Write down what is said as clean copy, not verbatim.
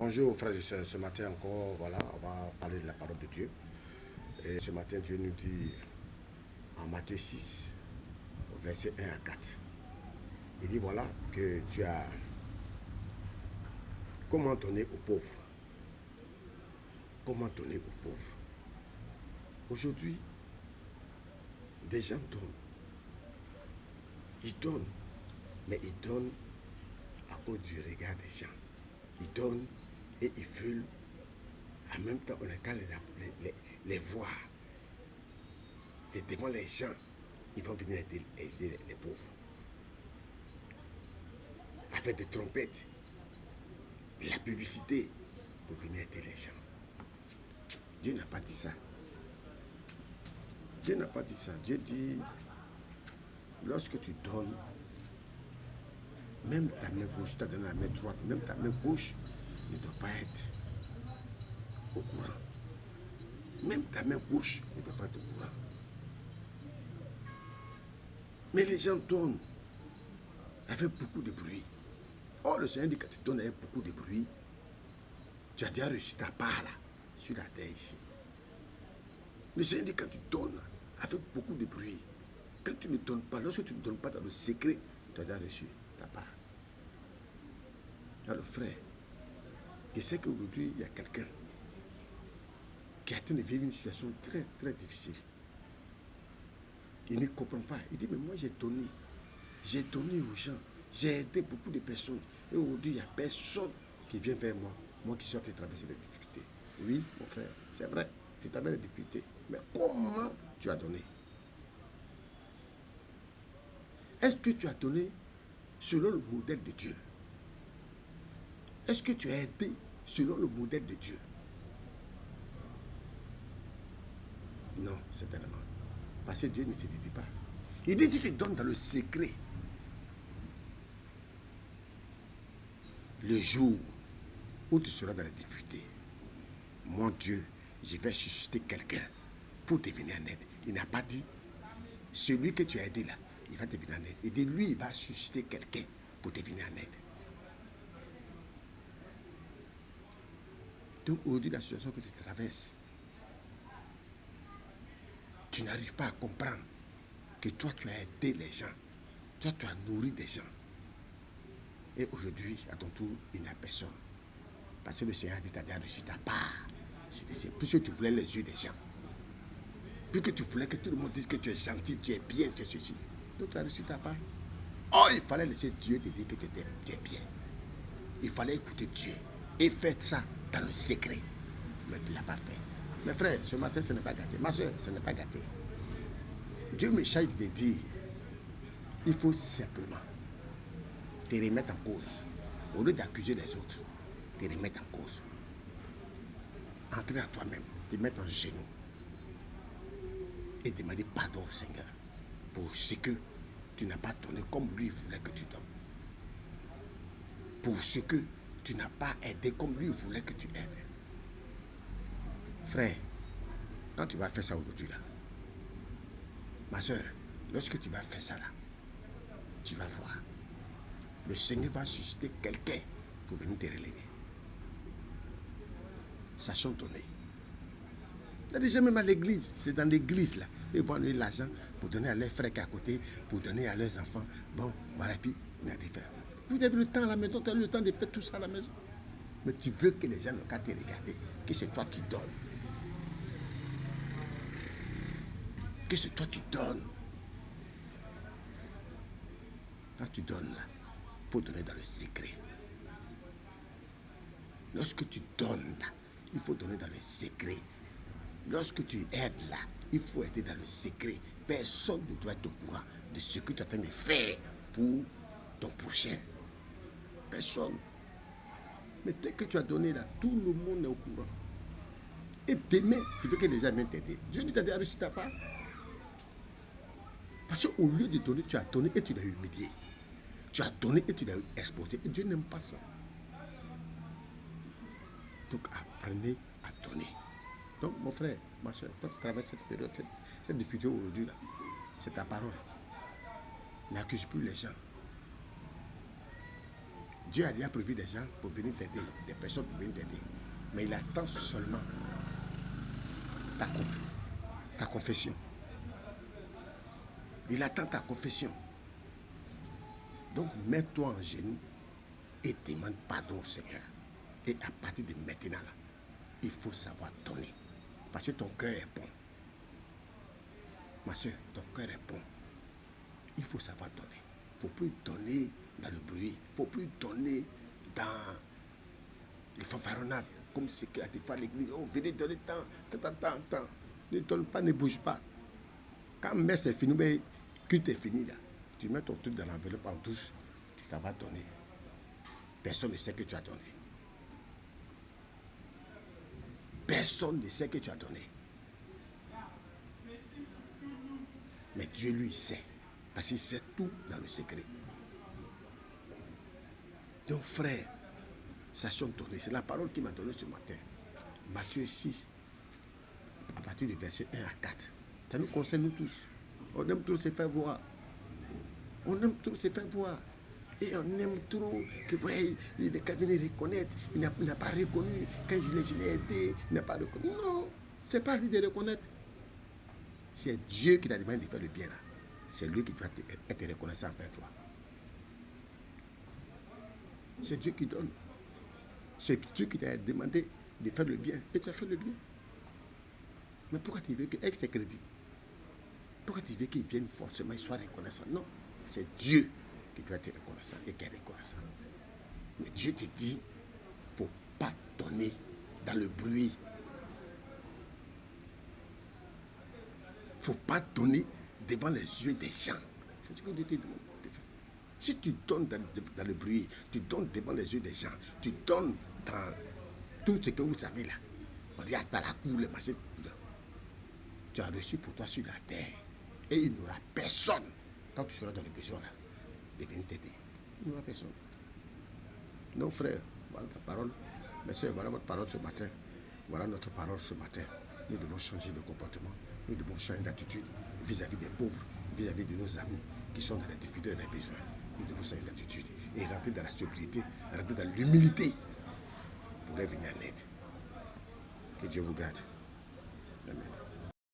Bonjour frères et sœurs, ce matin encore, voilà, on va parler de la parole de Dieu. Et ce matin, Dieu nous dit en Matthieu 6, au verset 1 à 4. Il dit voilà que tu as comment donner aux pauvres. Comment donner aux pauvres. Aujourd'hui, des gens donnent. Ils donnent, mais ils donnent à cause du regard des gens. Ils donnent et ils veulent, en même temps, on n'a qu'à les voir. C'est devant les gens, ils vont venir aider les pauvres. Avec des trompettes, de la publicité, pour venir aider les gens. Dieu n'a pas dit ça. Dieu n'a pas dit ça. Dieu dit, lorsque tu donnes, même ta main gauche, tu as donné la main droite, même ta main gauche ne doit pas être au courant. Même ta main gauche ne doit pas être au courant. Mais les gens donnent avec beaucoup de bruit. Or, le Seigneur dit que tu donnes avec beaucoup de bruit, tu as déjà reçu ta part là, sur la terre ici. Le Seigneur dit que quand tu donnes avec beaucoup de bruit, quand tu ne donnes pas, lorsque tu ne donnes pas dans le secret, tu as déjà reçu ta part. Alors frère, je sais qu'aujourd'hui, il y a quelqu'un qui est en train de vivre une situation très très difficile. Il ne comprend pas. Il dit, mais moi j'ai donné aux gens, j'ai aidé beaucoup de personnes. Et aujourd'hui, il n'y a personne qui vient vers moi, moi qui suis en train de traverser des difficultés. Oui, mon frère, c'est vrai, tu traverses des difficultés. Mais comment tu as donné? Est-ce que tu as donné selon le modèle de Dieu? Est-ce que tu as aidé selon le modèle de Dieu? Non, certainement. Parce que Dieu ne se dit pas. Il dit que tu donnes dans le secret. Le jour où tu seras dans la difficulté, mon Dieu, je vais susciter quelqu'un pour te venir en aide. Il n'a pas dit, celui que tu as aidé là, il va te venir en aide. Il dit, lui, il va susciter quelqu'un pour te venir en aide. Donc aujourd'hui, la situation que tu traverses, tu n'arrives pas à comprendre que toi, tu as aidé les gens. Toi, tu as nourri des gens. Et aujourd'hui, à ton tour, il n'y a personne. Parce que le Seigneur a dit, tu as déjà reçu ta part. Puisque tu voulais les yeux des gens. Puisque tu voulais que tout le monde dise que tu es gentil, tu es bien, tu es ceci. Donc tu as reçu ta part. Oh, il fallait laisser Dieu te dire que tu es bien. Il fallait écouter Dieu et faire ça dans le secret. Mais tu ne l'as pas fait. Mes frères, ce matin, ce n'est pas gâté. Ma soeur, ce n'est pas gâté. Dieu me charge de dire, il faut simplement te remettre en cause. Au lieu d'accuser les autres, te remettre en cause. Entrer à toi-même, te mettre en genoux et demander pardon au Seigneur pour ce que tu n'as pas donné comme lui voulait que tu donnes. Pour ce que tu n'as pas aidé comme lui voulait que tu aides. Frère, quand tu vas faire ça aujourd'hui là, ma soeur, lorsque tu vas faire ça là, tu vas voir. Le Seigneur va susciter quelqu'un pour venir te relever. Sachons donner. Il y a des gens même à l'église, c'est dans l'église là. Ils vont donner l'argent pour donner à leurs frères qui sont à côté, pour donner à leurs enfants. Bon, voilà, puis il y a des frères. Vous avez le temps à la maison, tu as eu le temps de faire tout ça à la maison. Mais tu veux que les gens n'ont qu'à te regarder, que c'est toi qui donnes. Que c'est toi qui donnes. Quand tu donnes là, il faut donner dans le secret. Lorsque tu donnes là, il faut donner dans le secret. Lorsque tu aides là, il faut aider dans le secret. Personne ne doit être au courant de ce que tu es en train de faire pour ton prochain. Personne. Mais dès que tu as donné là, tout le monde est au courant. Et demain, tu veux que les gens viennent t'aider. Dieu t'a déjà reçu ta part. Parce qu'au lieu de donner, tu as donné et tu l'as humilié. Tu as donné et tu l'as exposé. Et Dieu n'aime pas ça. Donc apprenez à donner. Donc mon frère, ma soeur, quand tu traverses cette période, cette difficulté aujourd'hui là, c'est ta parole. N'accuse plus les gens. Dieu a déjà prévu des gens pour venir t'aider, des personnes pour venir t'aider. Mais il attend seulement ta confession. Il attend ta confession. Donc, mets-toi en genoux et demande pardon au Seigneur. Et à partir de maintenant, là, il faut savoir donner. Parce que ton cœur est bon. Ma soeur, ton cœur est bon. Il faut savoir donner. Il ne faut plus donner dans le bruit. Il ne faut plus donner dans les fanfaronnades. Comme ce qu'il y a des fois à l'église. Oh, venez donner tant. Ne donne pas, ne bouge pas. Quand messe est fini, mais culte est fini là. Tu mets ton truc dans l'enveloppe en douce. Tu t'en vas donner. Personne ne sait que tu as donné. Personne ne sait que tu as donné. Mais Dieu lui sait. Parce qu'il sait tout dans le secret. Donc frère, sachons donner. C'est la parole qui m'a donné ce matin. Matthieu 6, à partir du verset 1 à 4. Ça nous concerne nous tous. On aime trop se faire voir. On aime trop se faire voir. Et on aime trop que, ouais, il est venu reconnaître. Il n'a pas reconnu. Quand je l'ai aidé, il n'a pas reconnu. Non, ce n'est pas lui de reconnaître. C'est Dieu qui t'a demandé de faire le bien là. C'est lui qui doit être reconnaissant envers toi. C'est Dieu qui donne. C'est Dieu qui t'a demandé de faire le bien. Et tu as fait le bien. Mais pourquoi tu veux qu'avec ses crédits, pourquoi tu veux qu'il vienne forcément, il soit reconnaissant? Non, c'est Dieu qui doit être reconnaissant et qui est reconnaissant. Mais Dieu te dit, il ne faut pas donner dans le bruit. Il ne faut pas donner devant les yeux des gens. C'est ce que Dieu te demande de faire. Si tu donnes dans le bruit, tu donnes devant les yeux des gens, tu donnes dans tout ce que vous savez là, on dit à la cour, le machin, tu as reçu pour toi sur la terre. Et il n'y aura personne, quand tu seras dans le besoin là, de venir t'aider. Il n'y aura personne. Non frère, voilà ta parole. Mes soeurs, voilà votre parole ce matin. Voilà notre parole ce matin. Nous devons changer de comportement. Nous devons changer d'attitude vis-à-vis des pauvres, vis-à-vis de nos amis qui sont dans la difficulté et dans les besoins. Nous devons changer d'attitude et rentrer dans la sobriété, rentrer dans l'humilité pour les venir en aide. Que Dieu vous garde.